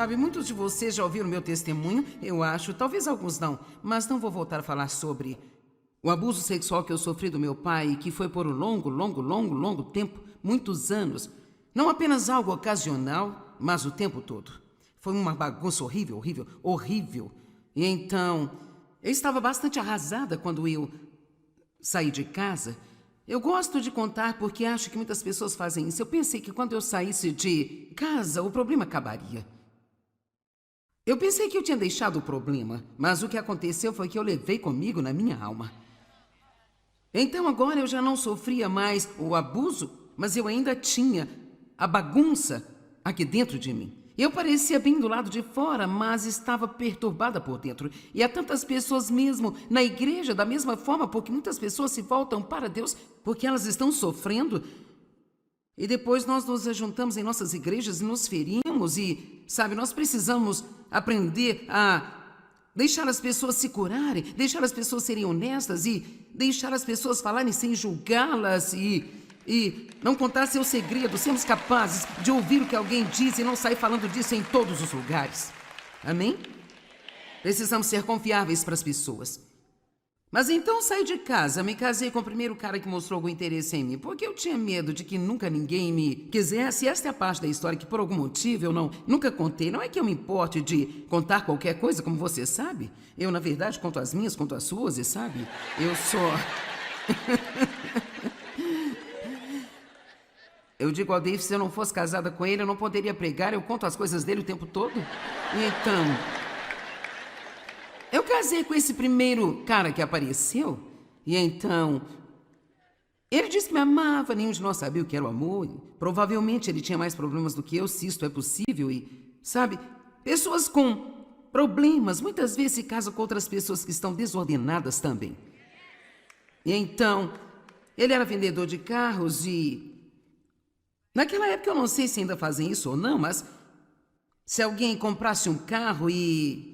Sabe, muitos de vocês já ouviram meu testemunho, eu acho, talvez alguns não, mas não vou voltar a falar sobre o abuso sexual que eu sofri do meu pai, que foi por um longo tempo, muitos anos. Não apenas algo ocasional, mas o tempo todo. Foi uma bagunça horrível. E então, eu estava bastante arrasada quando eu saí de casa. Eu gosto de contar porque acho que muitas pessoas fazem isso. Eu pensei que quando eu saísse de casa, o problema acabaria. Eu pensei que eu tinha deixado o problema, mas o que aconteceu foi que eu levei comigo na minha alma. Então agora eu já não sofria mais o abuso, mas eu ainda tinha a bagunça aqui dentro de mim. Eu parecia bem do lado de fora, mas estava perturbada por dentro. E há tantas pessoas mesmo na igreja da mesma forma, porque muitas pessoas se voltam para Deus porque elas estão sofrendo. E depois nós nos ajuntamos em nossas igrejas e nos ferimos e, sabe, nós precisamos aprender a deixar as pessoas se curarem, deixar as pessoas serem honestas e deixar as pessoas falarem sem julgá-las e não contar seus segredos, sermos capazes de ouvir o que alguém diz e não sair falando disso em todos os lugares. Amém? Precisamos ser confiáveis para as pessoas. Mas então saí de casa, me casei com o primeiro cara que mostrou algum interesse em mim, porque eu tinha medo de que nunca ninguém me quisesse. Esta é a parte da história que por algum motivo eu nunca contei. Não é que eu me importe de contar qualquer coisa, como você sabe. Eu, na verdade, conto as minhas, conto as suas, e sabe? Eu só... Eu digo ao Dave, se eu não fosse casada com ele, eu não poderia pregar, eu conto as coisas dele o tempo todo. Então... eu casei com esse primeiro cara que apareceu, e então... ele disse que me amava, nenhum de nós sabia o que era o amor. Provavelmente ele tinha mais problemas do que eu, se isto é possível, e... sabe, pessoas com problemas muitas vezes se casam com outras pessoas que estão desordenadas também. E então, ele era vendedor de carros e... naquela época eu não sei se ainda fazem isso ou não, mas... se alguém comprasse um carro e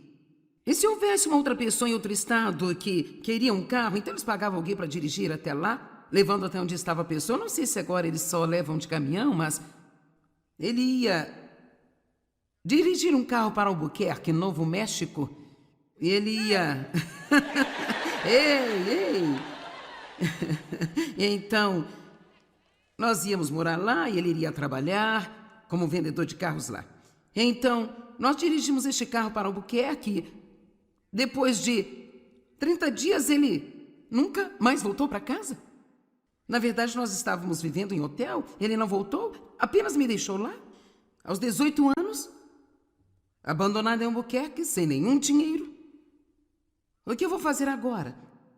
se houvesse uma outra pessoa em outro estado que queria um carro, então eles pagavam alguém para dirigir até lá, levando até onde estava a pessoa. Eu não sei se agora eles só levam de caminhão, mas ele ia dirigir um carro para Albuquerque, Novo México. E ele ia... Ei! E então, nós íamos morar lá e ele iria trabalhar como vendedor de carros lá. Então, nós dirigimos este carro para Albuquerque. Depois de 30 dias, ele nunca mais voltou para casa. Na verdade, nós estávamos vivendo em hotel, ele não voltou, apenas me deixou lá, aos 18 anos, abandonado em Albuquerque, sem nenhum dinheiro. O que eu vou fazer agora?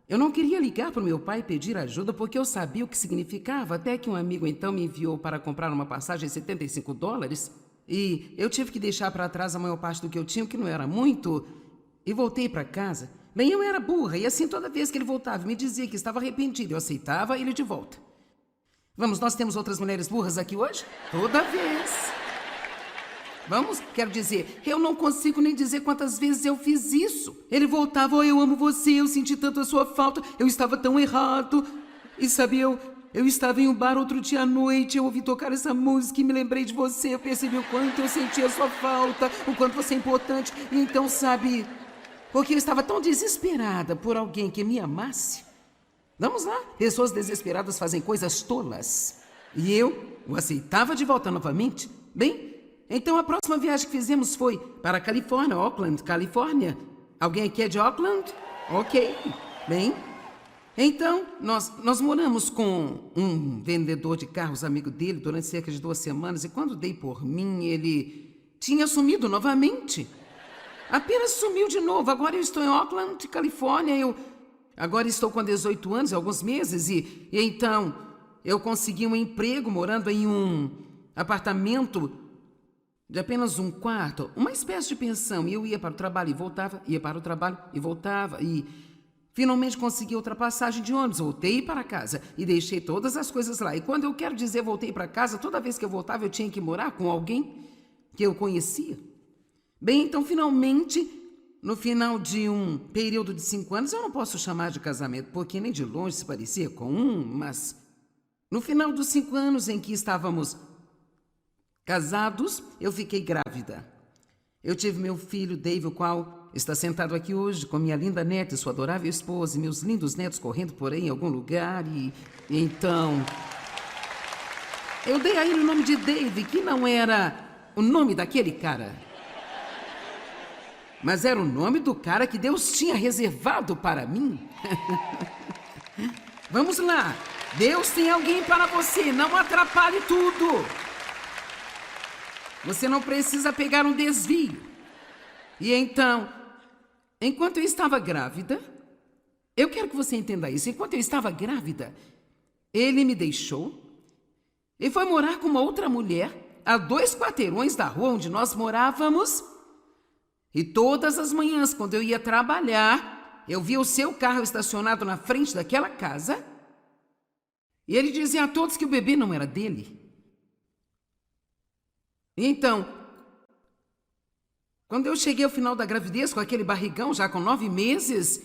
Eu não queria ligar para o meu pai e pedir ajuda, porque eu sabia o que significava, até que um amigo então me enviou para comprar uma passagem de $75, e eu tive que deixar para trás a maior parte do que eu tinha, que não era muito... e voltei para casa. Bem, eu era burra, e assim toda vez que ele voltava me dizia que estava arrependido, eu aceitava ele de volta. Vamos, nós temos outras mulheres burras aqui hoje? Toda vez. Vamos? Quero dizer, eu não consigo nem dizer quantas vezes eu fiz isso. Ele voltava, oh, eu amo você, eu senti tanto a sua falta, eu estava tão errado. E sabe, eu estava em um bar outro dia à noite, eu ouvi tocar essa música e me lembrei de você, eu percebi o quanto eu senti a sua falta, o quanto você é importante. E então, sabe... porque eu estava tão desesperada por alguém que me amasse. Vamos lá, pessoas desesperadas fazem coisas tolas. E eu o aceitava de volta novamente. Bem, então a próxima viagem que fizemos foi para a Califórnia, Oakland, Califórnia. Alguém aqui é de Oakland? Ok, bem... então, nós moramos com um vendedor de carros, amigo dele, durante cerca de 2 semanas. E quando dei por mim, ele tinha sumido novamente. Apenas sumiu de novo. Agora eu estou em Oakland, Califórnia. Eu agora estou com 18 anos, alguns meses. E então eu consegui um emprego morando em um apartamento de apenas um quarto. Uma espécie de pensão. E eu ia para o trabalho e voltava, ia para o trabalho e voltava. E finalmente consegui outra passagem de ônibus. Voltei para casa e deixei todas as coisas lá. E quando eu quero dizer voltei para casa, toda vez que eu voltava eu tinha que morar com alguém que eu conhecia. Bem, então, finalmente, no final de um período de 5 anos, eu não posso chamar de casamento, porque nem de longe se parecia com mas no final dos 5 anos em que estávamos casados, eu fiquei grávida. Eu tive meu filho, Dave, o qual está sentado aqui hoje com minha linda neta e sua adorável esposa e meus lindos netos correndo por aí em algum lugar e então... Eu dei a ele o nome de Dave, que não era o nome daquele cara. Mas era o nome do cara que Deus tinha reservado para mim. Vamos lá. Deus tem alguém para você. Não atrapalhe tudo. Você não precisa pegar um desvio. E então, enquanto eu estava grávida, eu quero que você entenda isso. Enquanto eu estava grávida, ele me deixou e foi morar com uma outra mulher a 2 quarteirões da rua onde nós morávamos. E todas as manhãs, quando eu ia trabalhar, eu via o seu carro estacionado na frente daquela casa. E ele dizia a todos que o bebê não era dele. E então, quando eu cheguei ao final da gravidez com aquele barrigão, já com 9 meses,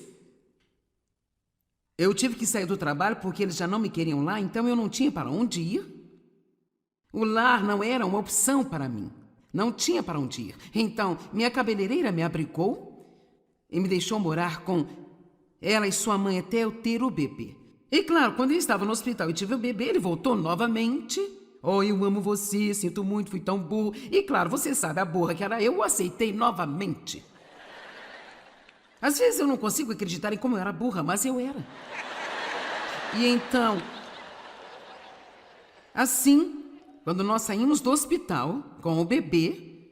eu tive que sair do trabalho porque eles já não me queriam lá, então eu não tinha para onde ir. O lar não era uma opção para mim. Não tinha para onde ir. Então, minha cabeleireira me abrigou e me deixou morar com ela e sua mãe até eu ter o bebê. E claro, quando eu estava no hospital e tive o bebê, ele voltou novamente. Oh, eu amo você, sinto muito, fui tão burro. E claro, você sabe, a burra que era eu, o aceitei novamente. Às vezes eu não consigo acreditar em como eu era burra, mas eu era. E então, assim... Quando nós saímos do hospital com o bebê,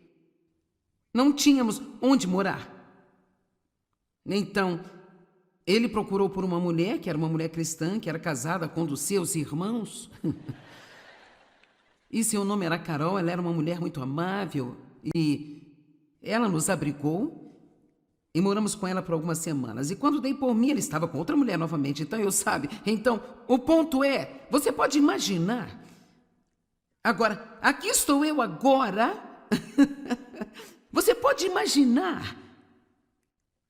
não tínhamos onde morar. Então, ele procurou por uma mulher, que era uma mulher cristã, que era casada com um dos seus irmãos. E seu nome era Carol, ela era uma mulher muito amável. E ela nos abrigou e moramos com ela por algumas semanas. E quando dei por mim, ele estava com outra mulher novamente. Então, o ponto é, você pode imaginar... Agora, aqui estou eu agora. Você pode imaginar.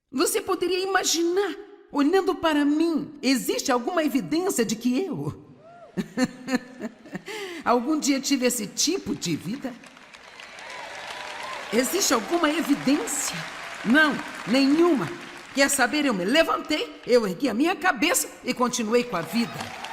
Você poderia imaginar, olhando para mim, existe alguma evidência de que eu algum dia tive esse tipo de vida? Existe alguma evidência? Não, nenhuma. Quer saber, eu me levantei, eu ergui a minha cabeça e continuei com a vida.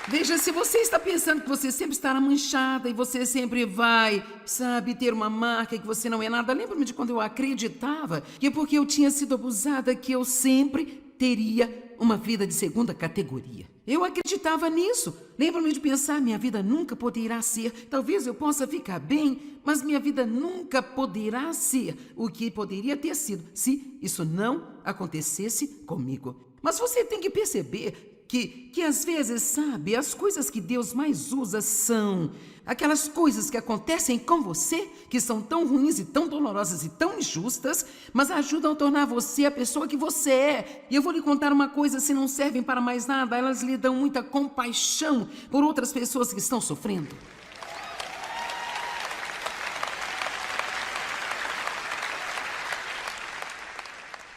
Veja, se você está pensando que você sempre estará manchada e você sempre vai, sabe, ter uma marca e que você não é nada, lembra-me de quando eu acreditava que porque eu tinha sido abusada que eu sempre teria uma vida de segunda categoria. Eu acreditava nisso. Lembra-me de pensar, minha vida nunca poderá ser, talvez eu possa ficar bem, mas minha vida nunca poderá ser o que poderia ter sido se isso não acontecesse comigo. Mas você tem que perceber que às vezes, sabe, as coisas que Deus mais usa são aquelas coisas que acontecem com você, que são tão ruins e tão dolorosas e tão injustas, mas ajudam a tornar você a pessoa que você é. E eu vou lhe contar uma coisa, se não servem para mais nada, elas lhe dão muita compaixão por outras pessoas que estão sofrendo.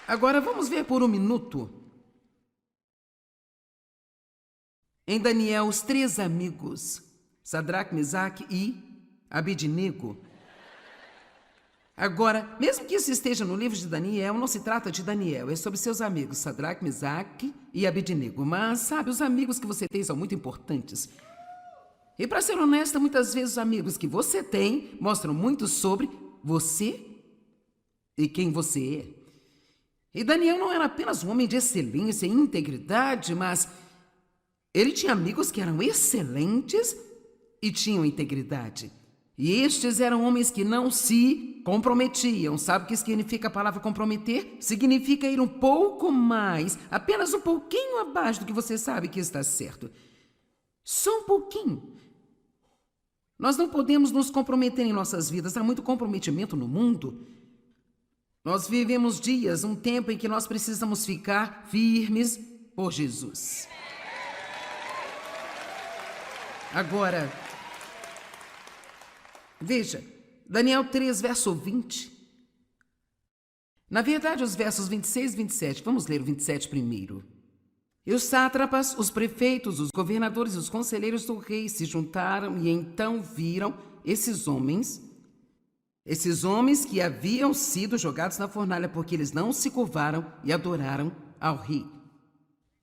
Agora vamos ver por um minuto. Em Daniel, os 3 amigos, Sadraque, Mesaque e Abednego. Agora, mesmo que isso esteja no livro de Daniel, não se trata de Daniel, é sobre seus amigos, Sadraque, Mesaque e Abednego. Mas, sabe, os amigos que você tem são muito importantes. E para ser honesta, muitas vezes os amigos que você tem mostram muito sobre você e quem você é. E Daniel não era apenas um homem de excelência e integridade, mas... ele tinha amigos que eram excelentes e tinham integridade. E estes eram homens que não se comprometiam. Sabe o que significa a palavra comprometer? Significa ir um pouco mais, apenas um pouquinho abaixo do que você sabe que está certo. Só um pouquinho. Nós não podemos nos comprometer em nossas vidas. Há muito comprometimento no mundo. Nós vivemos dias, um tempo em que nós precisamos ficar firmes por Jesus. Agora, veja, Daniel 3, verso 20. Na verdade, os versos 26 e 27. Vamos ler o 27 primeiro. E os sátrapas, os prefeitos, os governadores e os conselheiros do rei se juntaram e então viram esses homens que haviam sido jogados na fornalha porque eles não se curvaram e adoraram ao rei.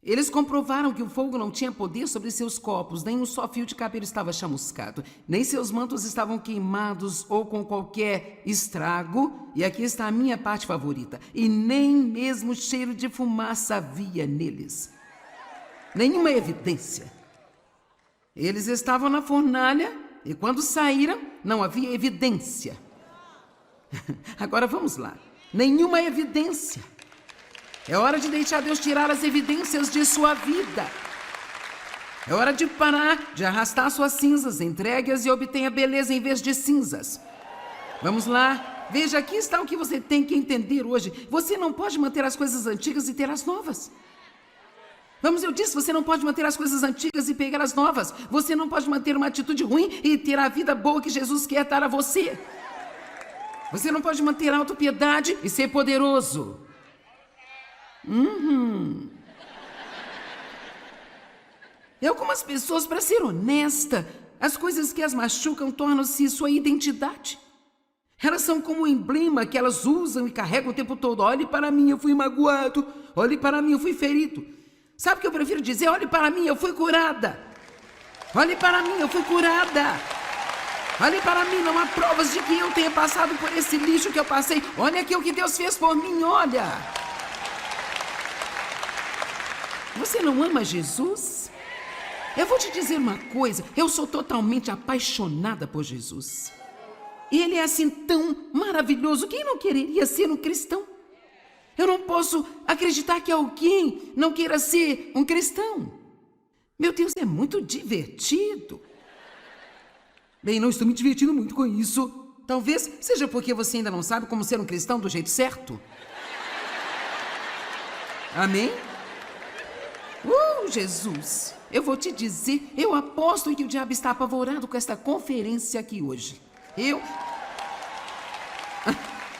Eles comprovaram que o fogo não tinha poder sobre seus corpos, nem um só fio de cabelo estava chamuscado, nem seus mantos estavam queimados ou com qualquer estrago, e aqui está a minha parte favorita, e nem mesmo cheiro de fumaça havia neles. Nenhuma evidência. Eles estavam na fornalha e quando saíram não havia evidência. Agora vamos lá. Nenhuma evidência. É hora de deixar Deus tirar as evidências de sua vida. É hora de parar de arrastar suas cinzas, entregue-as e obtenha beleza em vez de cinzas. Vamos lá. Veja, aqui está o que você tem que entender hoje. Você não pode manter as coisas antigas e ter as novas. Vamos, eu disse, você não pode manter as coisas antigas e pegar as novas. Você não pode manter uma atitude ruim e ter a vida boa que Jesus quer dar a você. Você não pode manter autopiedade e ser poderoso. E algumas pessoas, para ser honesta, as coisas que as machucam tornam-se sua identidade. Elas são como um emblema que elas usam e carregam o tempo todo. Olhe para mim, eu fui magoado. Olhe para mim, eu fui ferido. Sabe o que eu prefiro dizer? Olhe para mim, eu fui curada. Olhe para mim, eu fui curada. Olhe para mim, não há provas de que eu tenha passado por esse lixo que eu passei. Olha aqui o que Deus fez por mim, olha. Você não ama Jesus? Eu vou te dizer uma coisa, eu sou totalmente apaixonada por Jesus. E Ele é assim tão maravilhoso, quem não quereria ser um cristão? Eu não posso acreditar que alguém não queira ser um cristão. Meu Deus, é muito divertido. Bem, não estou me divertindo muito com isso. Talvez seja porque você ainda não sabe como ser um cristão do jeito certo. Amém? Jesus, eu vou te dizer, eu aposto que o diabo está apavorado com esta conferência aqui hoje.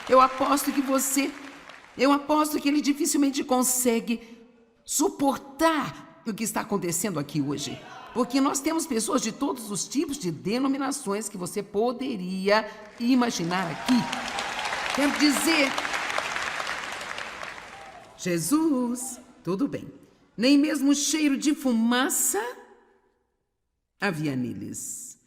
Eu aposto que ele dificilmente consegue suportar o que está acontecendo aqui hoje. Porque nós temos pessoas de todos os tipos de denominações que você poderia imaginar aqui. Quero dizer, Jesus, tudo bem. Nem mesmo cheiro de fumaça havia neles.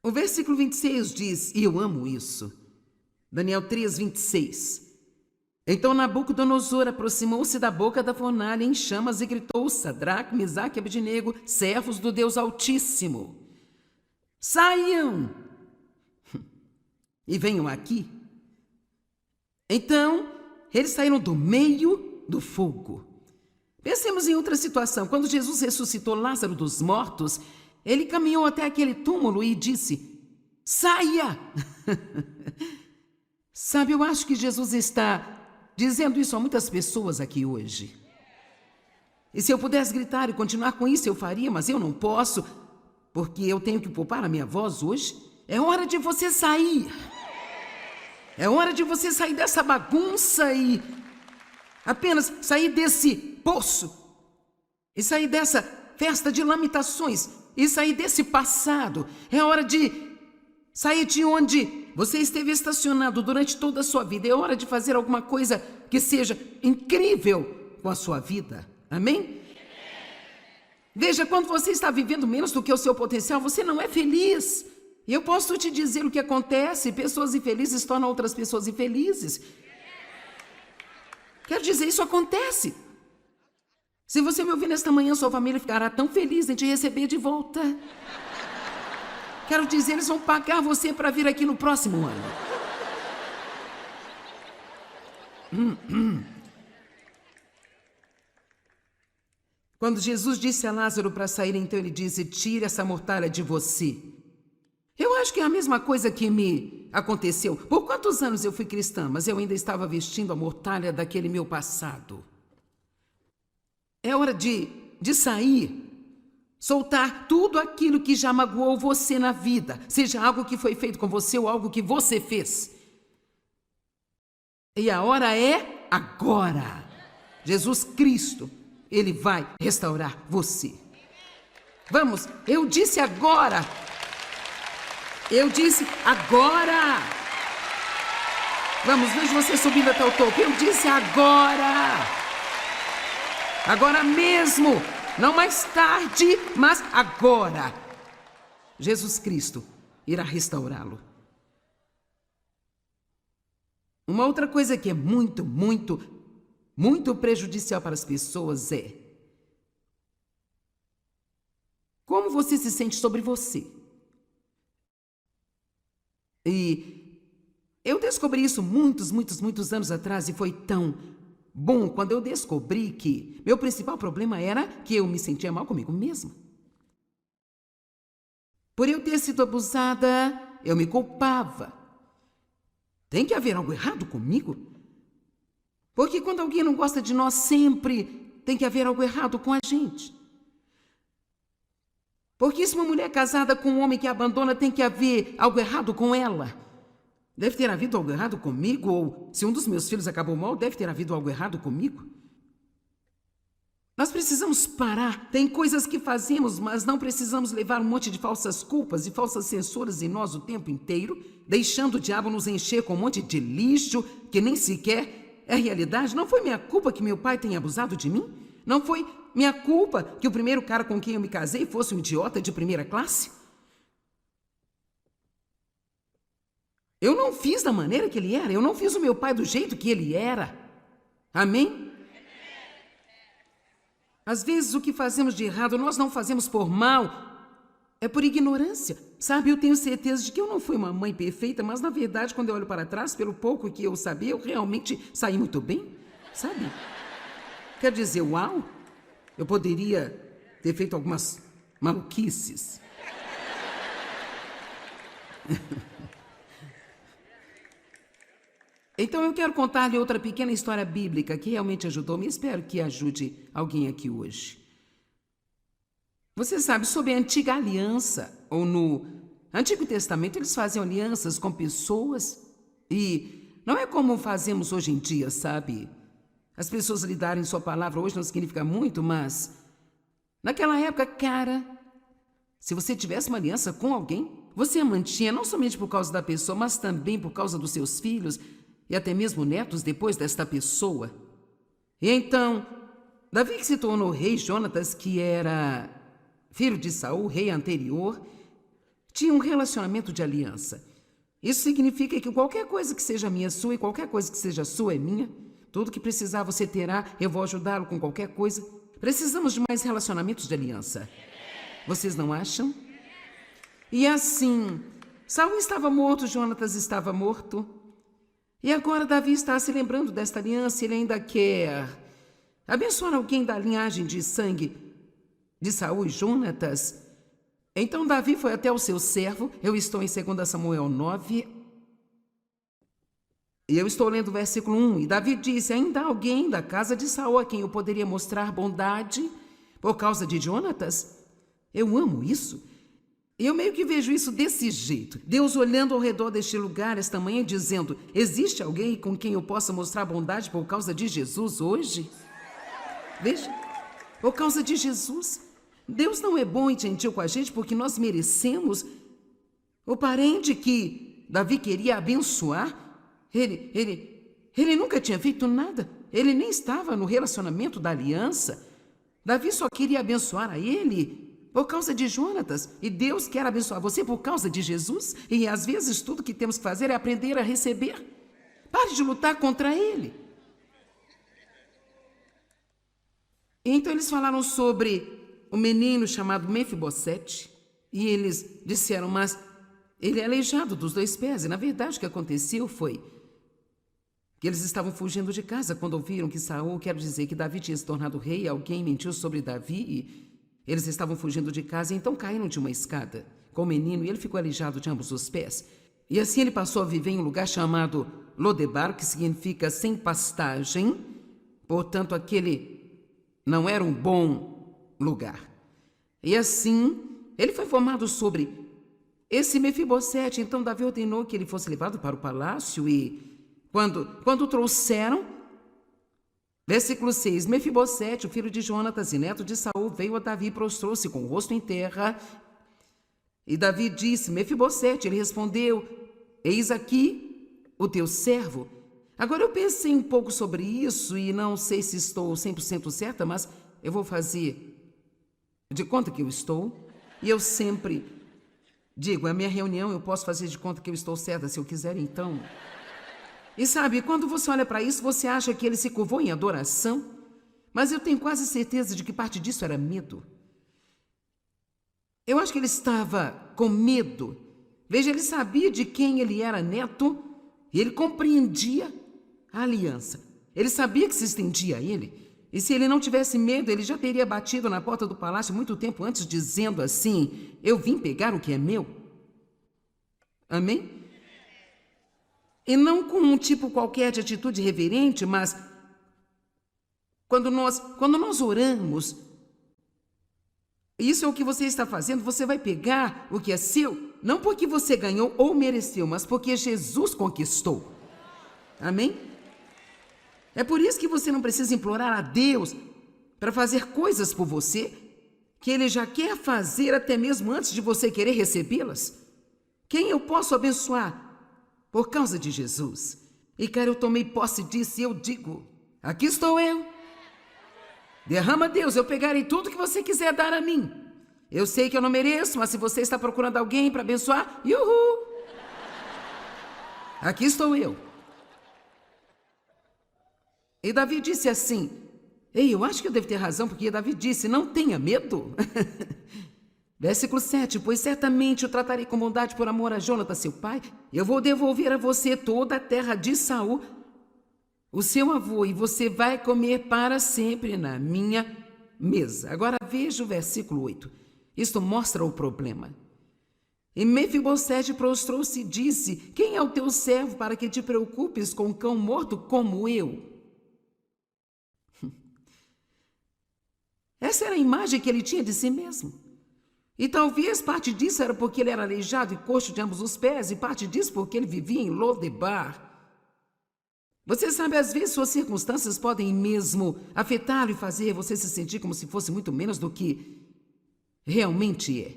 O versículo 26 diz, e eu amo isso, Daniel 3, 26. Então Nabucodonosor aproximou-se da boca da fornalha em chamas e gritou, Sadraque, Mesaque e Abednego, servos do Deus Altíssimo, saiam e venham aqui. Então, eles saíram do meio do fogo. Pensemos em outra situação. Quando Jesus ressuscitou Lázaro dos mortos, ele caminhou até aquele túmulo e disse, saia! Sabe, eu acho que Jesus está dizendo isso a muitas pessoas aqui hoje. E se eu pudesse gritar e continuar com isso, eu faria, mas eu não posso, porque eu tenho que poupar a minha voz hoje. É hora de você sair. É hora de você sair dessa bagunça e apenas sair desse poço. E sair dessa festa de lamentações. E sair desse passado. É hora de sair de onde você esteve estacionado durante toda a sua vida. É hora de fazer alguma coisa que seja incrível com a sua vida. Amém? Veja, quando você está vivendo menos do que o seu potencial, você não é feliz. E eu posso te dizer o que acontece. Pessoas infelizes tornam outras pessoas infelizes. Quero dizer, isso acontece. Se você me ouvir nesta manhã, sua família ficará tão feliz em te receber de volta. Quero dizer, eles vão pagar você para vir aqui no próximo ano. Quando Jesus disse a Lázaro para sair, então ele disse, tire essa mortalha de você. Eu acho que é a mesma coisa que me aconteceu. Por quantos anos eu fui cristã, mas eu ainda estava vestindo a mortalha daquele meu passado. É hora de sair, soltar tudo aquilo que já magoou você na vida, seja algo que foi feito com você ou algo que você fez. E a hora é agora. Jesus Cristo, Ele vai restaurar você. Vamos, eu disse agora. Eu disse agora. Vamos, vejo você subindo até o topo. Eu disse agora. Agora mesmo. Não mais tarde, mas agora. Jesus Cristo irá restaurá-lo. Uma outra coisa que é muito prejudicial para as pessoas é como você se sente sobre você. E eu descobri isso muitos anos atrás e foi tão bom quando eu descobri que meu principal problema era que eu me sentia mal comigo mesma. Por eu ter sido abusada, eu me culpava. Tem que haver algo errado comigo? Porque quando alguém não gosta de nós, sempre tem que haver algo errado com a gente. Porque se uma mulher casada com um homem que a abandona, tem que haver algo errado com ela. Deve ter havido algo errado comigo, ou se um dos meus filhos acabou mal, deve ter havido algo errado comigo. Nós precisamos parar. Tem coisas que fazemos, mas não precisamos levar um monte de falsas culpas e falsas censuras em nós o tempo inteiro, deixando o diabo nos encher com um monte de lixo que nem sequer é realidade. Não foi minha culpa que meu pai tenha abusado de mim? Não foi minha culpa que o primeiro cara com quem eu me casei fosse um idiota de primeira classe? Eu não fiz da maneira que ele era. Eu não fiz o meu pai do jeito que ele era. Amém? Às vezes o que fazemos de errado nós não fazemos por mal, é por ignorância. Sabe, eu tenho certeza de que eu não fui uma mãe perfeita, mas na verdade quando eu olho para trás, pelo pouco que eu sabia, eu realmente saí muito bem, sabe? Quer dizer, uau, eu poderia ter feito algumas maluquices. Então eu quero contar-lhe outra pequena história bíblica que realmente ajudou-me e espero que ajude alguém aqui hoje. Você sabe, sobre a antiga aliança, ou no Antigo Testamento, eles faziam alianças com pessoas e não é como fazemos hoje em dia, sabe? As pessoas lhe darem sua palavra hoje não significa muito, mas naquela época, cara, se você tivesse uma aliança com alguém, você a mantinha não somente por causa da pessoa, mas também por causa dos seus filhos e até mesmo netos depois desta pessoa. E então, Davi, que se tornou rei, Jonatas, que era filho de Saul, rei anterior, tinha um relacionamento de aliança. Isso significa que qualquer coisa que seja minha é sua e qualquer coisa que seja sua é minha. Tudo que precisar você terá, eu vou ajudá-lo com qualquer coisa. Precisamos de mais relacionamentos de aliança. Vocês não acham? E assim, Saul estava morto, Jonatas estava morto. E agora Davi está se lembrando desta aliança, ele ainda quer abençoar alguém da linhagem de sangue de Saul e Jonatas. Então Davi foi até o seu servo, eu estou em 2 Samuel 9, e eu estou lendo o versículo 1, e Davi disse, ainda há alguém da casa de Saul a quem eu poderia mostrar bondade por causa de Jonatas? Eu amo isso. E eu meio que vejo isso desse jeito. Deus olhando ao redor deste lugar esta manhã dizendo, existe alguém com quem eu possa mostrar bondade por causa de Jesus hoje? Veja, por causa de Jesus. Deus não é bom e gentil com a gente porque nós merecemos. O parente que Davi queria abençoar, ele nunca tinha feito nada. Ele nem estava no relacionamento da aliança. Davi só queria abençoar a ele por causa de Jonatas, e Deus quer abençoar você por causa de Jesus, e às vezes tudo que temos que fazer é aprender a receber. Pare de lutar contra ele. Então eles falaram sobre um menino chamado Mefibosete, e eles disseram, mas ele é aleijado dos 2 pés, e na verdade o que aconteceu foi que eles estavam fugindo de casa quando ouviram que Saul, quero dizer que Davi tinha se tornado rei, alguém mentiu sobre Davi e eles estavam fugindo de casa, então caíram de uma escada com o menino e ele ficou aleijado de ambos os pés. E assim ele passou a viver em um lugar chamado Lodebar, que significa sem pastagem. Portanto, aquele não era um bom lugar. E assim, ele foi formado sobre esse Mefibosete. Então Davi ordenou que ele fosse levado para o palácio e quando trouxeram, Versículo 6. Mefibosete, o filho de Jonatas e neto de Saul, veio a Davi e prostrou-se com o rosto em terra. E Davi disse: Mefibosete. Ele respondeu: eis aqui o teu servo. Agora eu pensei um pouco sobre isso e não sei se estou 100% certa, mas eu vou fazer de conta que eu estou. E eu sempre digo, é a minha reunião, eu posso fazer de conta que eu estou certa se eu quiser, então. E sabe, quando você olha para isso, você acha que ele se curvou em adoração, mas eu tenho quase certeza de que parte disso era medo. Eu acho que ele estava com medo. Veja, ele sabia de quem ele era neto e ele compreendia a aliança. Ele sabia que se estendia a ele. E se ele não tivesse medo, ele já teria batido na porta do palácio muito tempo antes, dizendo assim: eu vim pegar o que é meu. Amém? E não com um tipo qualquer de atitude reverente, mas quando nós oramos, isso é o que você está fazendo, você vai pegar o que é seu, não porque você ganhou ou mereceu, mas porque Jesus conquistou. Amém? É por isso que você não precisa implorar a Deus para fazer coisas por você, que Ele já quer fazer até mesmo antes de você querer recebê-las. Quem eu posso abençoar? Por causa de Jesus. E, cara, eu tomei posse disso e eu digo: aqui estou eu. Derrama, Deus, eu pegarei tudo que você quiser dar a mim. Eu sei que eu não mereço, mas se você está procurando alguém para abençoar, uhul! Aqui estou eu. E Davi disse assim: ei, eu acho que eu devo ter razão, porque Davi disse: não tenha medo. Versículo 7, pois certamente eu tratarei com bondade por amor a Jonatas, seu pai. Eu vou devolver a você toda a terra de Saul, o seu avô, e você vai comer para sempre na minha mesa. Agora veja o versículo 8. Isto mostra o problema. E Mefibosete prostrou-se e disse: quem é o teu servo para que te preocupes com um cão morto como eu? Essa era a imagem que ele tinha de si mesmo. E talvez parte disso era porque ele era aleijado e coxo de ambos os pés, e parte disso porque ele vivia em Lodebar. Você sabe, às vezes suas circunstâncias podem mesmo afetá-lo e fazer você se sentir como se fosse muito menos do que realmente é.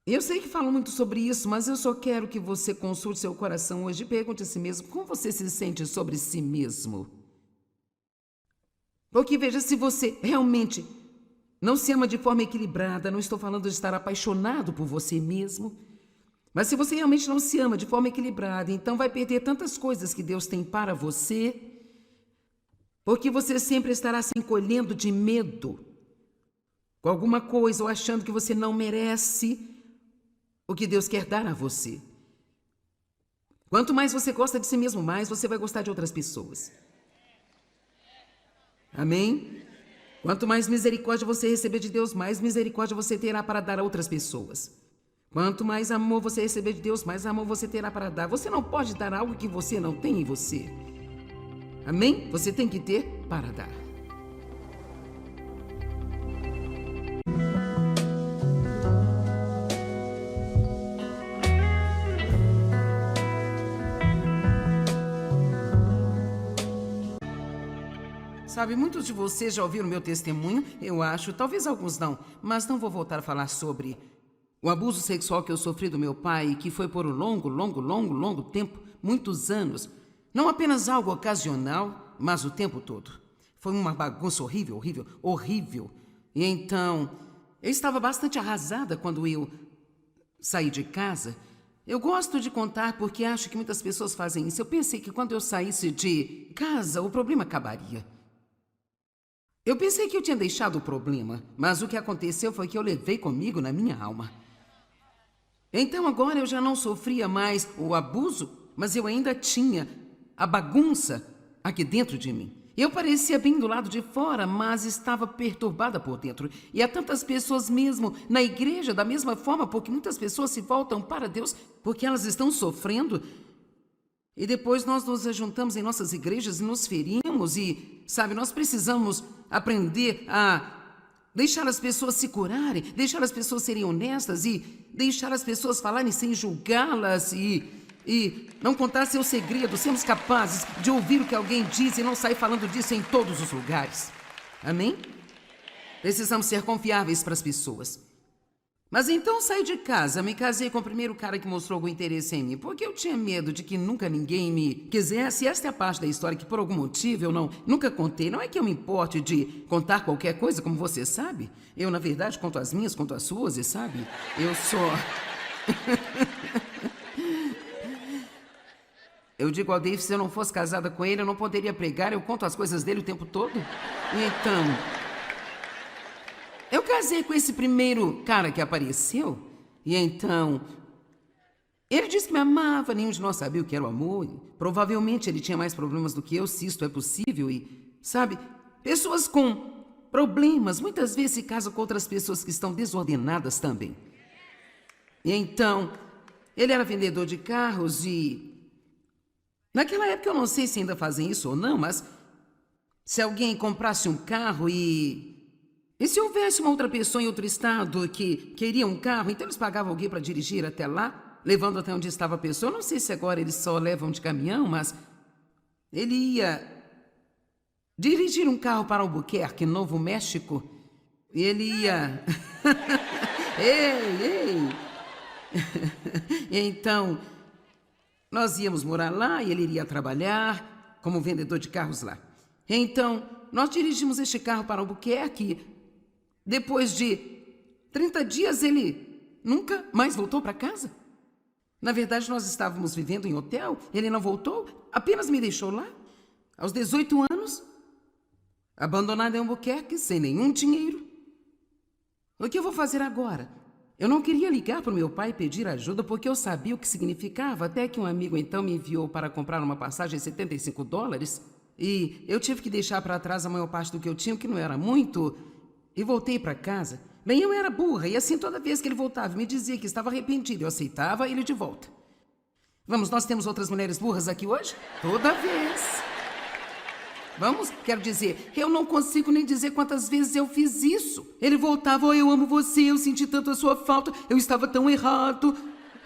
Eu sei que falo muito sobre isso, mas eu só quero que você consulte seu coração hoje e pergunte a si mesmo como você se sente sobre si mesmo. Porque veja, se você realmente não se ama de forma equilibrada, não estou falando de estar apaixonado por você mesmo, mas se você realmente não se ama de forma equilibrada, então vai perder tantas coisas que Deus tem para você, porque você sempre estará se encolhendo de medo com alguma coisa ou achando que você não merece o que Deus quer dar a você. Quanto mais você gosta de si mesmo, mais você vai gostar de outras pessoas. Amém? Quanto mais misericórdia você receber de Deus, mais misericórdia você terá para dar a outras pessoas. Quanto mais amor você receber de Deus, mais amor você terá para dar. Você não pode dar algo que você não tem em você. Amém? Você tem que ter para dar. Sabe, muitos de vocês já ouviram meu testemunho, eu acho, talvez alguns não, mas não vou voltar a falar sobre o abuso sexual que eu sofri do meu pai, que foi por um longo tempo, muitos anos. Não apenas algo ocasional, mas o tempo todo. Foi uma bagunça horrível. E então, eu estava bastante arrasada quando eu saí de casa. Eu gosto de contar porque acho que muitas pessoas fazem isso. Eu pensei que quando eu saísse de casa, o problema acabaria. Eu pensei que eu tinha deixado o problema, mas o que aconteceu foi que eu levei comigo na minha alma. Então agora eu já não sofria mais o abuso, mas eu ainda tinha a bagunça aqui dentro de mim. Eu parecia bem do lado de fora, mas estava perturbada por dentro. E há tantas pessoas mesmo na igreja da mesma forma, porque muitas pessoas se voltam para Deus porque elas estão sofrendo. E depois nós nos ajuntamos em nossas igrejas e nos ferimos e, sabe, nós precisamos aprender a deixar as pessoas se curarem, deixar as pessoas serem honestas e deixar as pessoas falarem sem julgá-las e e não contar seus segredos, sermos capazes de ouvir o que alguém diz e não sair falando disso em todos os lugares. Amém? Precisamos ser confiáveis para as pessoas. Mas então saí de casa, me casei com o primeiro cara que mostrou algum interesse em mim, porque eu tinha medo de que nunca ninguém me quisesse. Esta é a parte da história que por algum motivo eu nunca contei. Não é que eu me importe de contar qualquer coisa, como você sabe. Eu, na verdade, conto as minhas, conto as suas, e sabe? Eu só... Eu digo ao Dave, se eu não fosse casada com ele, eu não poderia pregar, eu conto as coisas dele o tempo todo. Então... eu casei com esse primeiro cara que apareceu, e então... ele disse que me amava, nenhum de nós sabia o que era o amor. E provavelmente ele tinha mais problemas do que eu, se isto é possível. E, sabe, pessoas com problemas muitas vezes se casam com outras pessoas que estão desordenadas também. E então, ele era vendedor de carros e... naquela época eu não sei se ainda fazem isso ou não, mas... se alguém comprasse um carro e se houvesse uma outra pessoa em outro estado que queria um carro, então eles pagavam alguém para dirigir até lá, levando até onde estava a pessoa. Eu não sei se agora eles só levam de caminhão, mas ele ia dirigir um carro para Albuquerque, Novo México, e ele ia... ei! Então, nós íamos morar lá e ele iria trabalhar como vendedor de carros lá. Então, nós dirigimos este carro para Albuquerque. Depois de 30 dias, ele nunca mais voltou para casa. Na verdade, nós estávamos vivendo em hotel, ele não voltou, apenas me deixou lá. Aos 18 anos, abandonado em Albuquerque, sem nenhum dinheiro. O que eu vou fazer agora? Eu não queria ligar para o meu pai e pedir ajuda, porque eu sabia o que significava, até que um amigo então me enviou para comprar uma passagem de $75, e eu tive que deixar para trás a maior parte do que eu tinha, que não era muito... e voltei para casa. Bem, eu era burra, e assim toda vez que ele voltava me dizia que estava arrependido, eu aceitava ele de volta. Vamos, nós temos outras mulheres burras aqui hoje? Toda vez. Vamos? Quero dizer, eu não consigo nem dizer quantas vezes eu fiz isso. Ele voltava, eu amo você, eu senti tanto a sua falta, eu estava tão errado.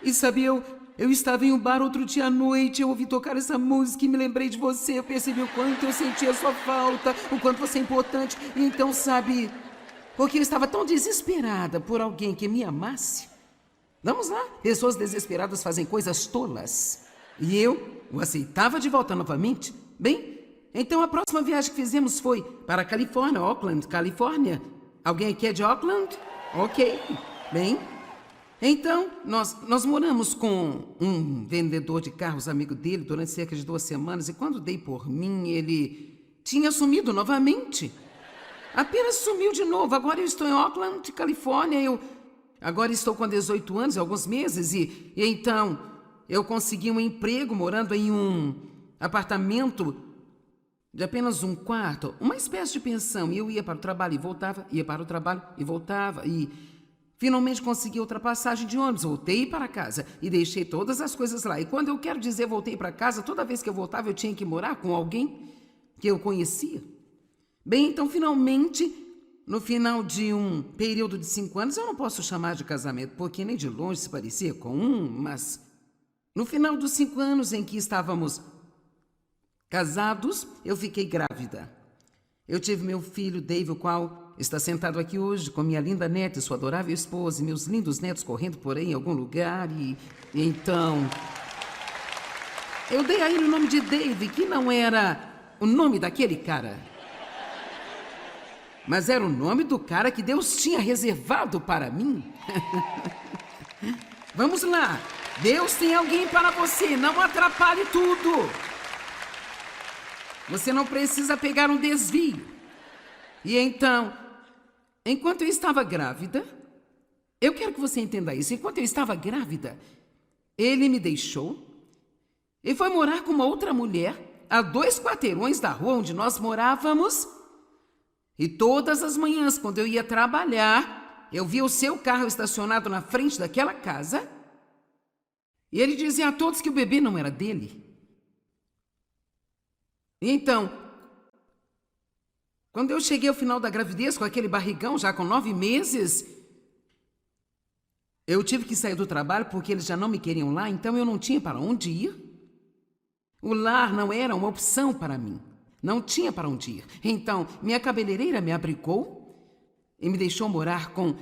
E sabe, eu estava em um bar outro dia à noite, eu ouvi tocar essa música e me lembrei de você, eu percebi o quanto eu sentia a sua falta, o quanto você é importante. E então, sabe... porque eu estava tão desesperada por alguém que me amasse. Vamos lá, pessoas desesperadas fazem coisas tolas. E eu o aceitava de volta novamente. Bem, então a próxima viagem que fizemos foi para a Califórnia, Oakland, Califórnia. Alguém aqui é de Oakland? Ok, bem. Então, nós moramos com um vendedor de carros, amigo dele, durante cerca de 2 semanas. E quando dei por mim, ele tinha sumido novamente. Apenas sumiu de novo. Agora eu estou em Oakland, Califórnia. Agora estou com 18 anos, alguns meses. E então eu consegui um emprego morando em um apartamento de apenas um quarto. Uma espécie de pensão. E eu ia para o trabalho e voltava. Ia para o trabalho e voltava. E finalmente consegui outra passagem de ônibus. Voltei para casa e deixei todas as coisas lá. E quando eu quero dizer voltei para casa, toda vez que eu voltava eu tinha que morar com alguém que eu conhecia. Bem, então, finalmente, no final de um período de 5 anos, eu não posso chamar de casamento, porque nem de longe se parecia com mas no final dos 5 anos em que estávamos casados, eu fiquei grávida. Eu tive meu filho, Dave, o qual está sentado aqui hoje com minha linda neta e sua adorável esposa, e meus lindos netos correndo por aí em algum lugar, e então... eu dei a ele o nome de Dave, que não era o nome daquele cara, mas era o nome do cara que Deus tinha reservado para mim. Vamos lá. Deus tem alguém para você. Não atrapalhe tudo. Você não precisa pegar um desvio. E então, enquanto eu estava grávida, eu quero que você entenda isso. Enquanto eu estava grávida, ele me deixou e foi morar com uma outra mulher a 2 quarteirões da rua onde nós morávamos. E todas as manhãs, quando eu ia trabalhar, eu via o seu carro estacionado na frente daquela casa. E ele dizia a todos que o bebê não era dele. E então, quando eu cheguei ao final da gravidez, com aquele barrigão, já com 9 meses, Eu tive que sair do trabalho porque eles já não me queriam lá, então eu não tinha para onde ir. O lar não era uma opção para mim. Não tinha para onde ir. Então, minha cabeleireira me abrigou e me deixou morar com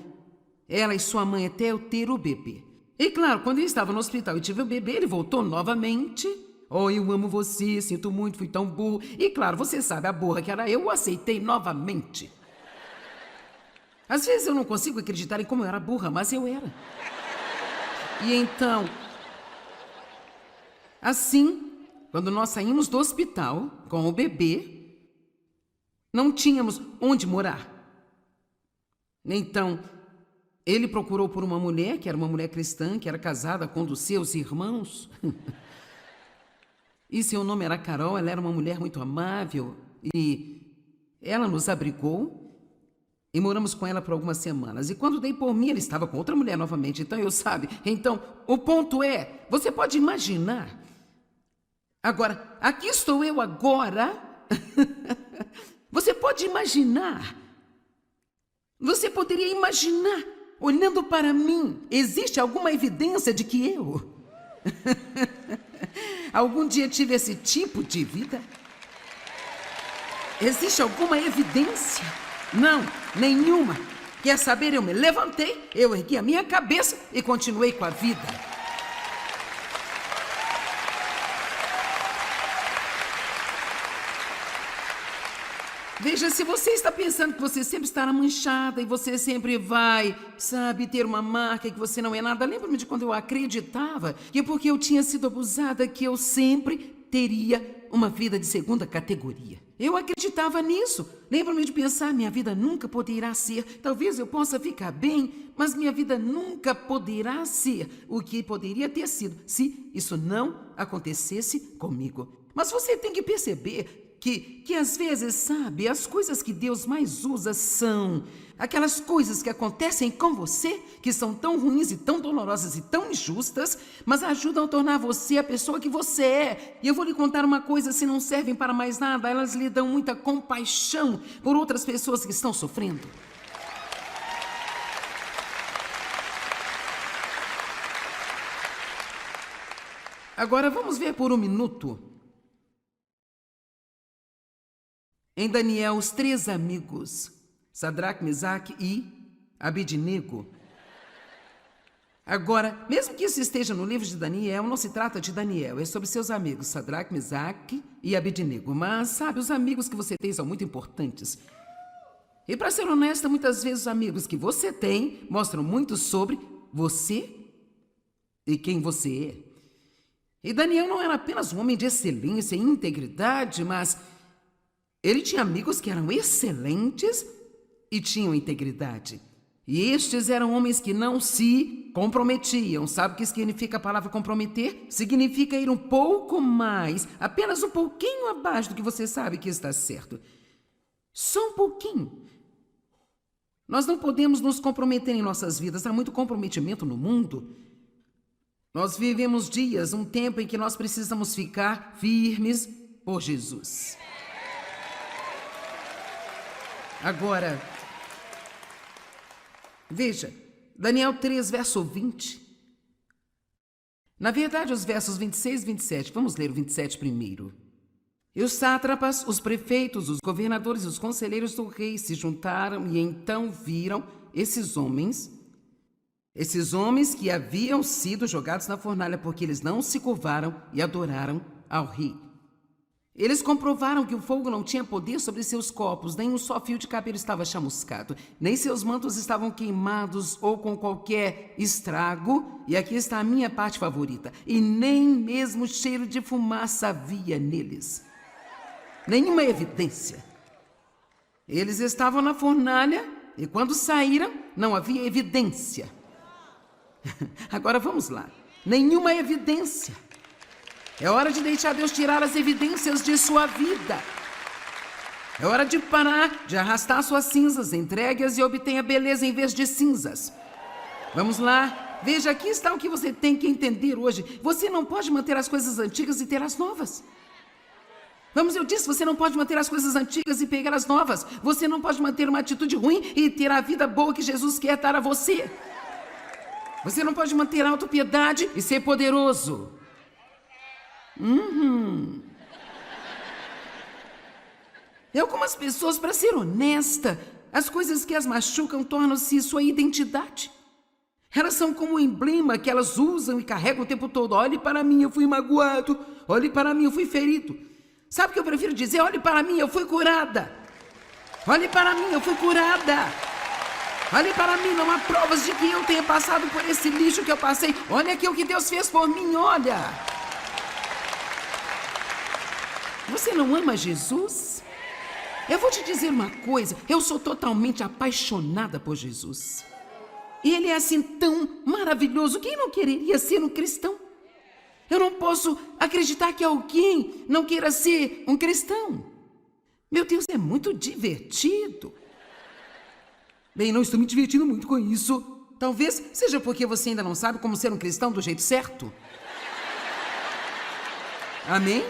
ela e sua mãe até eu ter o bebê. E claro, quando eu estava no hospital e tive o bebê, ele voltou novamente. Oh, eu amo você, sinto muito, fui tão burro. E claro, você sabe, a burra que era eu, o aceitei novamente. Às vezes eu não consigo acreditar em como eu era burra, mas eu era. E então, assim, quando nós saímos do hospital com o bebê, não tínhamos onde morar. Então, ele procurou por uma mulher, que era uma mulher cristã, que era casada com um dos seus irmãos. E seu nome era Carol, ela era uma mulher muito amável. E ela nos abrigou e moramos com ela por algumas semanas. E quando dei por mim, ele estava com outra mulher novamente. Então, Então, o ponto é, você pode imaginar. Agora, aqui estou eu agora. Você pode imaginar. Você poderia imaginar, olhando para mim, existe alguma evidência de que eu algum dia tive esse tipo de vida? Existe alguma evidência? Não, nenhuma. Quer saber? Eu me levantei, eu ergui a minha cabeça e continuei com a vida. Veja, se você está pensando que você sempre estará manchada e você sempre vai, sabe, ter uma marca e que você não é nada, lembra-me de quando eu acreditava que porque eu tinha sido abusada que eu sempre teria uma vida de segunda categoria. Eu acreditava nisso. Lembra-me de pensar, minha vida nunca poderá ser, talvez eu possa ficar bem, mas minha vida nunca poderá ser o que poderia ter sido se isso não acontecesse comigo. Mas você tem que perceber que às vezes, sabe, as coisas que Deus mais usa são aquelas coisas que acontecem com você, que são tão ruins e tão dolorosas e tão injustas, mas ajudam a tornar você a pessoa que você é. E eu vou lhe contar uma coisa, se não servem para mais nada, elas lhe dão muita compaixão por outras pessoas que estão sofrendo. Agora vamos ver por um minuto em Daniel, os 3 amigos, Sadraque, Mesaque e Abednego. Agora, mesmo que isso esteja no livro de Daniel, não se trata de Daniel, é sobre seus amigos, Sadraque, Mesaque e Abednego. Mas, sabe, os amigos que você tem são muito importantes. E para ser honesta, muitas vezes os amigos que você tem mostram muito sobre você e quem você é. E Daniel não era apenas um homem de excelência e integridade, mas ele tinha amigos que eram excelentes e tinham integridade. E estes eram homens que não se comprometiam. Sabe o que significa a palavra comprometer? Significa ir um pouco mais, apenas um pouquinho abaixo do que você sabe que está certo. Só um pouquinho. Nós não podemos nos comprometer em nossas vidas. Há muito comprometimento no mundo. Nós vivemos dias, um tempo em que nós precisamos ficar firmes por Jesus. Agora, veja, Daniel 3, verso 20. Na verdade, os versos 26 e 27, vamos ler o 27 primeiro. E os sátrapas, os prefeitos, os governadores e os conselheiros do rei se juntaram e então viram esses homens que haviam sido jogados na fornalha porque eles não se curvaram e adoraram ao rei. Eles comprovaram que o fogo não tinha poder sobre seus corpos, nem um só fio de cabelo estava chamuscado, nem seus mantos estavam queimados ou com qualquer estrago, e aqui está a minha parte favorita, e nem mesmo cheiro de fumaça havia neles. Nenhuma evidência. Eles estavam na fornalha e quando saíram não havia evidência. Agora vamos lá. Nenhuma evidência. É hora de deixar Deus tirar as evidências de sua vida. É hora de parar, de arrastar suas cinzas, entregue-as e obtenha beleza em vez de cinzas. Vamos lá. Veja, aqui está o que você tem que entender hoje. Você não pode manter as coisas antigas e ter as novas. Eu disse, você não pode manter as coisas antigas e pegar as novas. Você não pode manter uma atitude ruim e ter a vida boa que Jesus quer dar a você. Você não pode manter autopiedade e ser poderoso. E algumas pessoas, para ser honesta, as coisas que as machucam tornam-se sua identidade. Elas são como um emblema que elas usam e carregam o tempo todo. Olhe para mim, eu fui magoado. Olhe para mim, eu fui ferido. Sabe o que eu prefiro dizer? Olhe para mim, eu fui curada. Olhe para mim, eu fui curada. Olhe para mim, não há provas de que eu tenha passado por esse lixo que eu passei. Olha aqui o que Deus fez por mim, olha. Você não ama Jesus? Eu vou te dizer uma coisa, eu sou totalmente apaixonada por Jesus. E ele é assim tão maravilhoso, quem não quereria ser um cristão? Eu não posso acreditar que alguém não queira ser um cristão. Meu Deus, é muito divertido. Bem, não estou me divertindo muito com isso. Talvez seja porque você ainda não sabe como ser um cristão do jeito certo. Amém?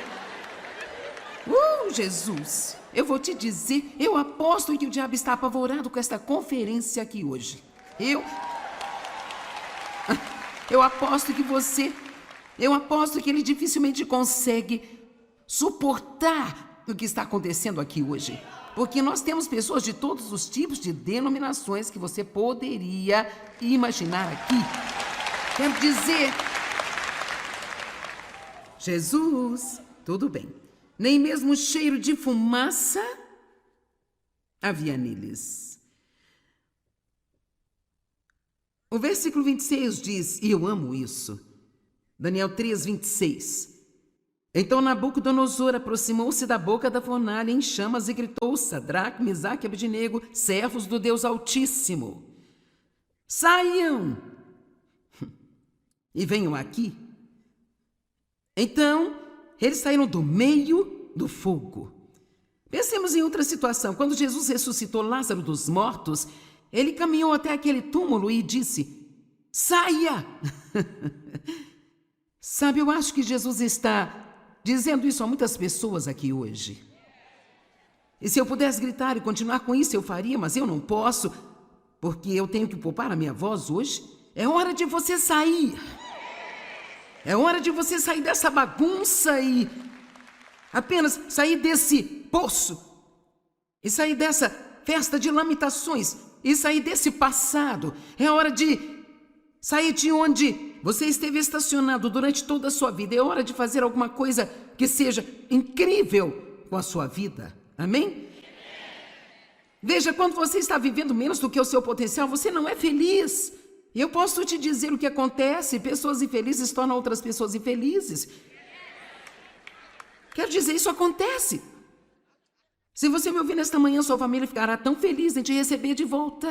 Jesus, eu vou te dizer, eu aposto que o diabo está apavorado com esta conferência aqui hoje. Eu aposto que ele dificilmente consegue suportar o que está acontecendo aqui hoje. Porque nós temos pessoas de todos os tipos de denominações que você poderia imaginar aqui. Quero dizer, Jesus, tudo bem. Nem mesmo o cheiro de fumaça havia neles. O versículo 26 diz, e eu amo isso, Daniel 3, 26. Então Nabucodonosor aproximou-se da boca da fornalha em chamas e gritou, Sadraque, Mesaque e Abednego, servos do Deus Altíssimo, saiam e venham aqui. Então, eles saíram do meio do fogo. Pensemos em outra situação. Quando Jesus ressuscitou Lázaro dos mortos, ele caminhou até aquele túmulo e disse, saia! Sabe, eu acho que Jesus está dizendo isso a muitas pessoas aqui hoje. E se eu pudesse gritar e continuar com isso, eu faria, mas eu não posso, porque eu tenho que poupar a minha voz hoje. É hora de você sair. É hora de você sair dessa bagunça e apenas sair desse poço. E sair dessa festa de lamentações. E sair desse passado. É hora de sair de onde você esteve estacionado durante toda a sua vida. É hora de fazer alguma coisa que seja incrível com a sua vida. Amém? Veja, quando você está vivendo menos do que o seu potencial, você não é feliz. E eu posso te dizer o que acontece. Pessoas infelizes tornam outras pessoas infelizes. Quero dizer, isso acontece. Se você me ouvir nesta manhã, sua família ficará tão feliz em te receber de volta.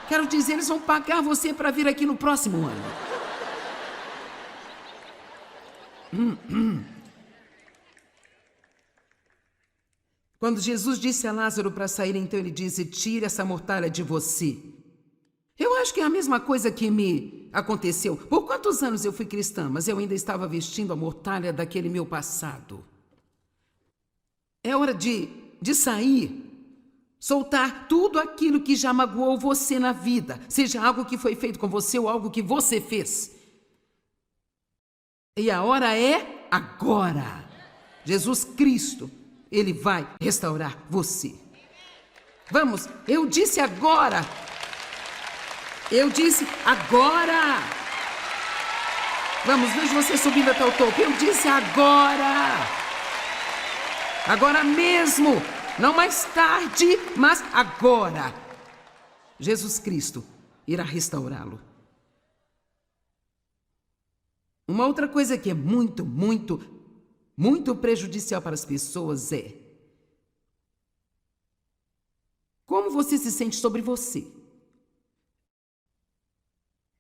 Quero dizer, eles vão pagar você para vir aqui no próximo ano. Quando Jesus disse a Lázaro para sair, então ele disse, tire essa mortalha de você. Eu acho que é a mesma coisa que me aconteceu. Por quantos anos eu fui cristã, mas eu ainda estava vestindo a mortalha daquele meu passado. É hora de sair. Soltar tudo aquilo que já magoou você na vida, seja algo que foi feito com você ou algo que você fez. E a hora é agora. Jesus Cristo, Ele vai restaurar você. Vamos, eu disse agora. Eu disse agora. Vamos, vejo você subindo até o topo. Eu disse agora. Agora mesmo. Não mais tarde, mas agora. Jesus Cristo irá restaurá-lo. Uma outra coisa que é muito prejudicial para as pessoas é como você se sente sobre você.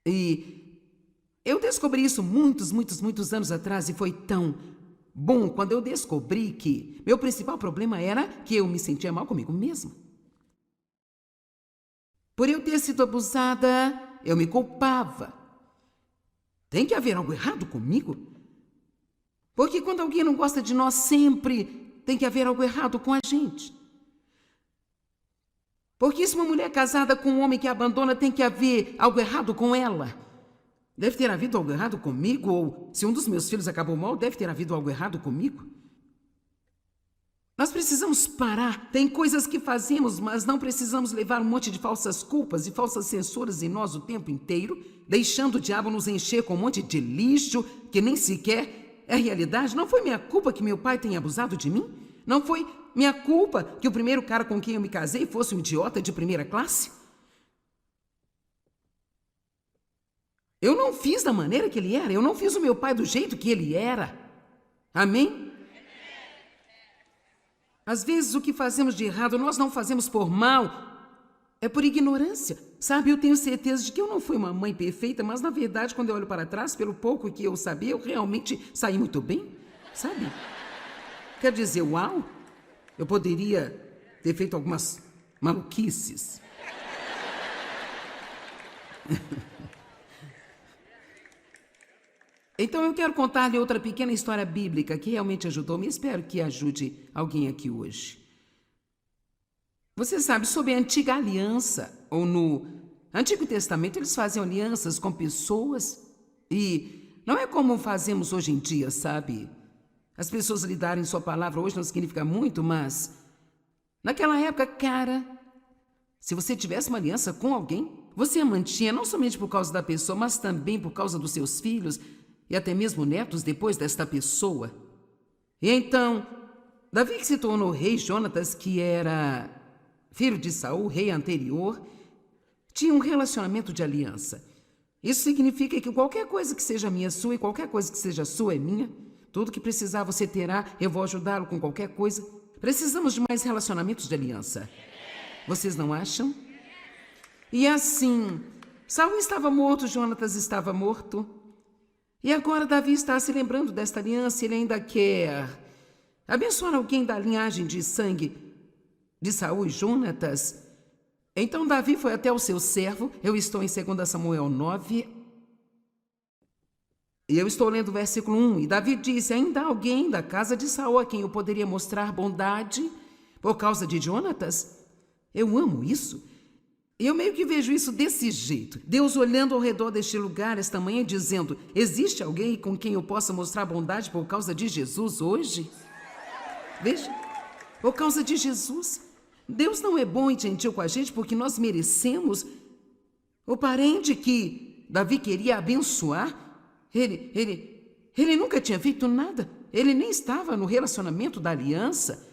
E eu descobri isso muitos anos atrás e foi tão bom quando eu descobri que meu principal problema era que eu me sentia mal comigo mesma. Por eu ter sido abusada, eu me culpava. Tem que haver algo errado comigo? Porque quando alguém não gosta de nós, sempre tem que haver algo errado com a gente. Porque se uma mulher casada com um homem que a abandona, tem que haver algo errado com ela. Deve ter havido algo errado comigo, ou se um dos meus filhos acabou mal, deve ter havido algo errado comigo. Nós precisamos parar. Tem coisas que fazemos, mas não precisamos levar um monte de falsas culpas e falsas censuras em nós o tempo inteiro, deixando o diabo nos encher com um monte de lixo que nem sequer é realidade. Não foi minha culpa que meu pai tenha abusado de mim? Não foi minha culpa que o primeiro cara com quem eu me casei fosse um idiota de primeira classe? Eu não fiz da maneira que ele era. Eu não fiz o meu pai do jeito que ele era. Amém? Às vezes o que fazemos de errado nós não fazemos por mal, é por ignorância. Sabe, eu tenho certeza de que eu não fui uma mãe perfeita, mas na verdade quando eu olho para trás, pelo pouco que eu sabia, eu realmente saí muito bem, sabe? Quer dizer, uau, eu poderia ter feito algumas maluquices. Então eu quero contar-lhe outra pequena história bíblica que realmente ajudou-me e espero que ajude alguém aqui hoje. Você sabe, sob a antiga aliança, ou no Antigo Testamento, eles faziam alianças com pessoas e não é como fazemos hoje em dia, sabe? As pessoas lhe darem sua palavra hoje não significa muito, mas naquela época, cara, se você tivesse uma aliança com alguém, você a mantinha não somente por causa da pessoa, mas também por causa dos seus filhos e até mesmo netos depois desta pessoa. E então, Davi, que se tornou rei, Jonatas, que era filho de Saul, rei anterior, tinha um relacionamento de aliança. Isso significa que qualquer coisa que seja minha é sua e qualquer coisa que seja sua é minha. Tudo que precisar você terá, eu vou ajudá-lo com qualquer coisa. Precisamos de mais relacionamentos de aliança. Vocês não acham? E assim, Saul estava morto, Jonatas estava morto. E agora Davi está se lembrando desta aliança, ele ainda quer abençoar alguém da linhagem de sangue de Saul e Jonatas. Então Davi foi até o seu servo, eu estou em 2 Samuel 9, e eu estou lendo o versículo 1, e Davi disse, ainda há alguém da casa de Saul a quem eu poderia mostrar bondade por causa de Jonatas? Eu amo isso. Eu meio que vejo isso desse jeito. Deus olhando ao redor deste lugar esta manhã e dizendo, existe alguém com quem eu possa mostrar bondade por causa de Jesus hoje? Veja, por causa de Jesus. Deus não é bom e gentil com a gente porque nós merecemos. O parente que Davi queria abençoar, ele nunca tinha feito nada. Ele nem estava no relacionamento da aliança.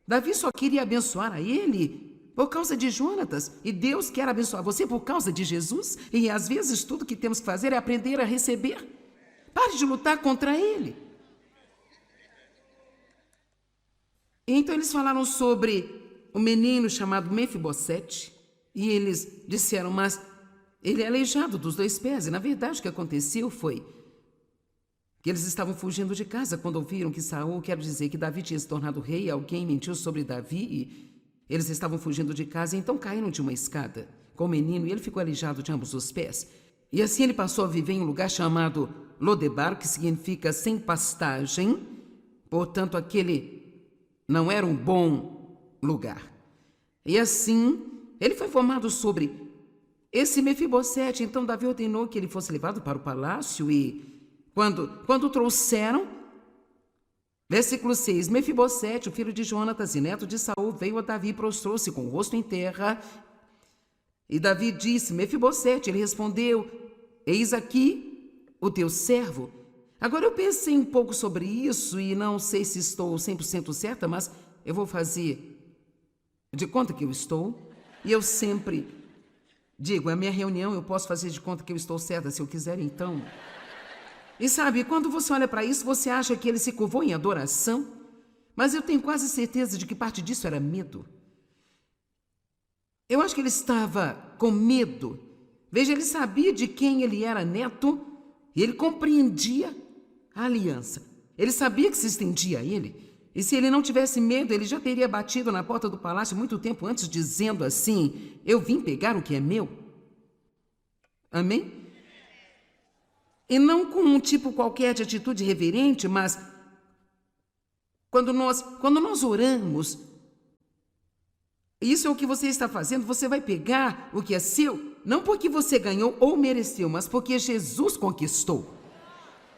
Davi só queria abençoar a ele por causa de Jonatas, e Deus quer abençoar você por causa de Jesus, e às vezes tudo que temos que fazer é aprender a receber. Pare de lutar contra ele. Então eles falaram sobre um menino chamado Mefibosete, e eles disseram, mas ele é aleijado dos 2 pés, e na verdade o que aconteceu foi que eles estavam fugindo de casa quando ouviram que Saul, quero dizer que Davi tinha se tornado rei, alguém mentiu sobre Davi e eles estavam fugindo de casa, e então caíram de uma escada com o menino e ele ficou aleijado de ambos os pés. E assim ele passou a viver em um lugar chamado Lodebar, que significa sem pastagem. Portanto, aquele não era um bom lugar. E assim, ele foi formado sobre esse Mefibosete. Então Davi ordenou que ele fosse levado para o palácio e quando trouxeram, versículo 6, Mefibosete, o filho de Jonatas e neto de Saul, veio a Davi e prostrou-se com o rosto em terra. E Davi disse, Mefibosete, ele respondeu, eis aqui o teu servo. Agora eu pensei um pouco sobre isso e não sei se estou 100% certa, mas eu vou fazer de conta que eu estou. E eu sempre digo, é a minha reunião, eu posso fazer de conta que eu estou certa se eu quiser, então. E sabe, quando você olha para isso, você acha que ele se curvou em adoração, mas eu tenho quase certeza de que parte disso era medo. Eu acho que ele estava com medo. Veja, ele sabia de quem ele era neto e ele compreendia a aliança. Ele sabia que se estendia a ele. E se ele não tivesse medo, ele já teria batido na porta do palácio muito tempo antes, dizendo assim, eu vim pegar o que é meu. Amém? E não com um tipo qualquer de atitude reverente, mas quando nós oramos Isso é o que você está fazendo. Você vai pegar o que é seu, não porque você ganhou ou mereceu, mas porque Jesus conquistou.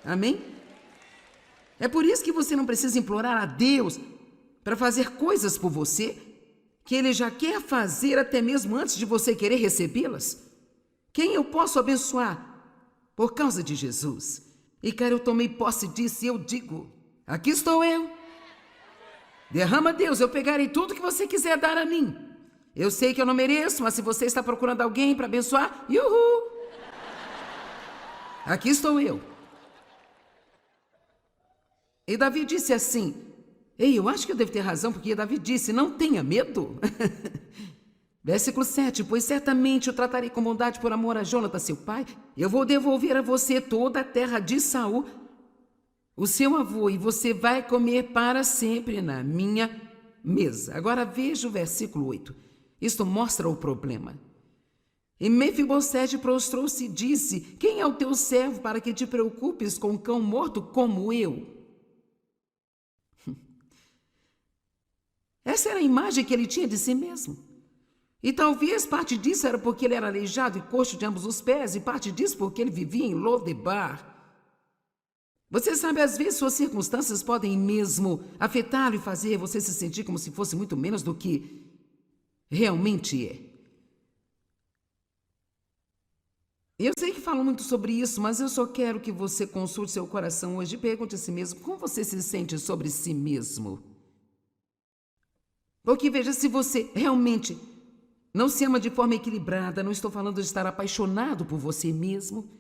Amém? É por isso que você não precisa implorar a Deus para fazer coisas por você, que Ele já quer fazer até mesmo antes de você querer recebê-las. Quem eu posso abençoar? Por causa de Jesus. E, cara, eu tomei posse disso e eu digo, aqui estou eu. Derrama, Deus, eu pegarei tudo que você quiser dar a mim. Eu sei que eu não mereço, mas se você está procurando alguém para abençoar, yuhu! Aqui estou eu. E Davi disse assim, ei, eu acho que eu devo ter razão, porque Davi disse, não tenha medo. Versículo 7, pois certamente eu tratarei com bondade por amor a Jônatas, seu pai. Eu vou devolver a você toda a terra de Saul, o seu avô, e você vai comer para sempre na minha mesa. Agora veja o versículo 8. Isto mostra o problema. E Mefibosete prostrou-se e disse, quem é o teu servo para que te preocupes com um cão morto como eu? Essa era a imagem que ele tinha de si mesmo. E talvez parte disso era porque ele era aleijado e coxo de ambos os pés, e parte disso porque ele vivia em Lodebar. Você sabe, às vezes suas circunstâncias podem mesmo afetá-lo e fazer você se sentir como se fosse muito menos do que realmente é. Eu sei que falo muito sobre isso, mas eu só quero que você consulte seu coração hoje e pergunte a si mesmo como você se sente sobre si mesmo. Porque veja, se você realmente não se ama de forma equilibrada, não estou falando de estar apaixonado por você mesmo,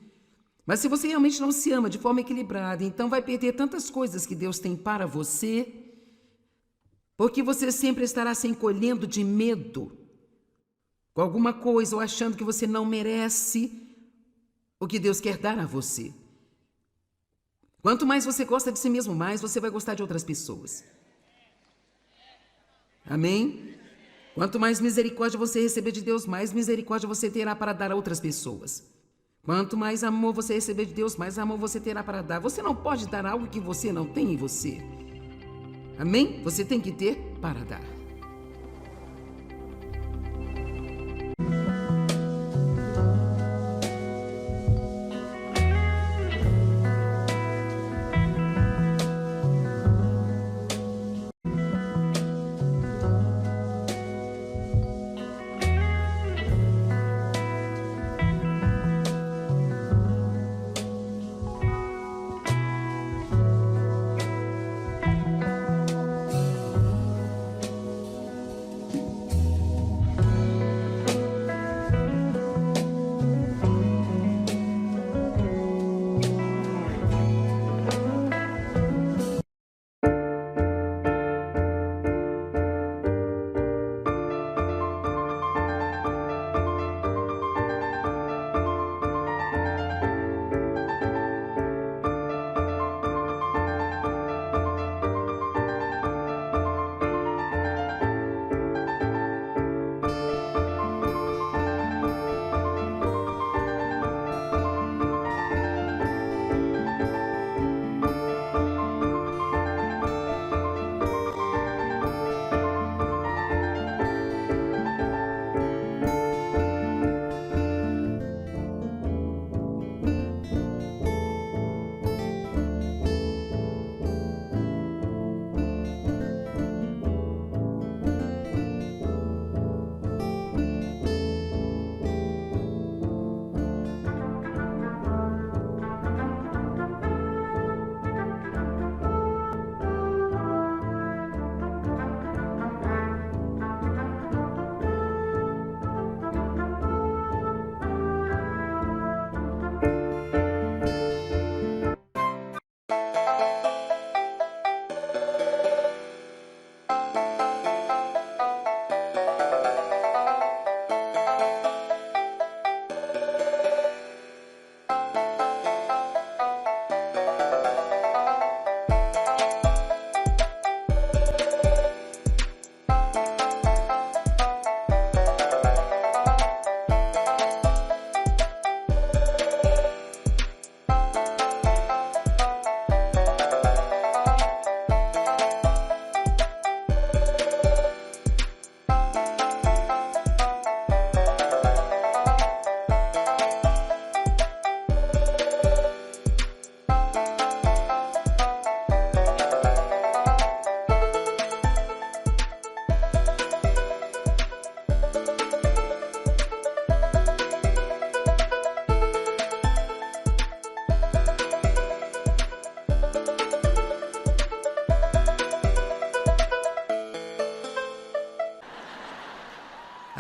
mas se você realmente não se ama de forma equilibrada, então vai perder tantas coisas que Deus tem para você, porque você sempre estará se encolhendo de medo com alguma coisa ou achando que você não merece o que Deus quer dar a você. Quanto mais você gosta de si mesmo, mais você vai gostar de outras pessoas. Amém? Quanto mais misericórdia você receber de Deus, mais misericórdia você terá para dar a outras pessoas. Quanto mais amor você receber de Deus, mais amor você terá para dar. Você não pode dar algo que você não tem em você. Amém? Você tem que ter para dar.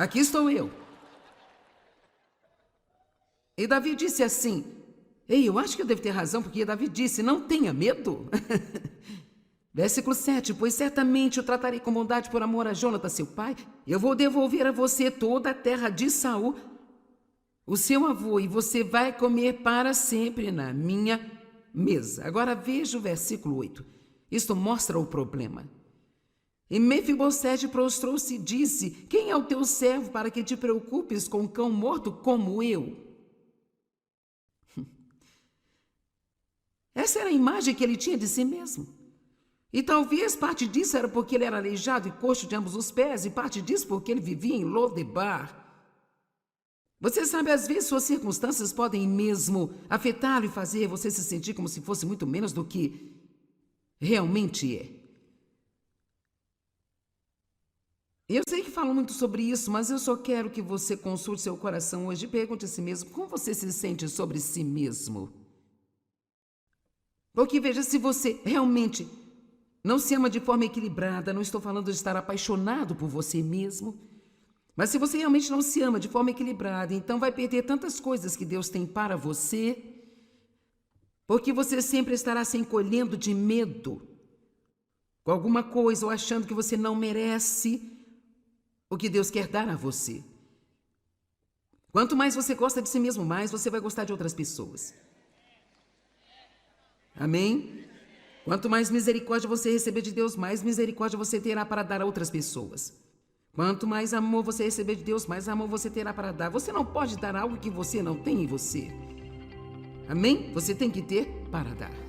aqui estou eu. E Davi disse assim, ei, eu acho que eu devo ter razão, porque Davi disse, não tenha medo. Versículo 7, pois certamente eu tratarei com bondade por amor a Jônatas, seu pai. Eu vou devolver a você toda a terra de Saul, o seu avô, e você vai comer para sempre na minha mesa. Agora veja o versículo 8. Isto mostra o problema. E Mefibosete prostrou-se e disse, quem é o teu servo para que te preocupes com um cão morto como eu? Essa era a imagem que ele tinha de si mesmo. E talvez parte disso era porque ele era aleijado e coxo de ambos os pés, e parte disso porque ele vivia em Lodebar. Você sabe, às vezes suas circunstâncias podem mesmo afetá-lo e fazer você se sentir como se fosse muito menos do que realmente é. Eu sei que falo muito sobre isso, mas eu só quero que você consulte seu coração hoje e pergunte a si mesmo como você se sente sobre si mesmo. Porque veja, se você realmente não se ama de forma equilibrada, não estou falando de estar apaixonado por você mesmo, mas se você realmente não se ama de forma equilibrada, então vai perder tantas coisas que Deus tem para você, porque você sempre estará se encolhendo de medo com alguma coisa ou achando que você não merece o que Deus quer dar a você. Quanto mais você gosta de si mesmo, mais você vai gostar de outras pessoas. Amém? Quanto mais misericórdia você receber de Deus, mais misericórdia você terá para dar a outras pessoas. Quanto mais amor você receber de Deus, mais amor você terá para dar. Você não pode dar algo que você não tem em você. Amém? Você tem que ter para dar.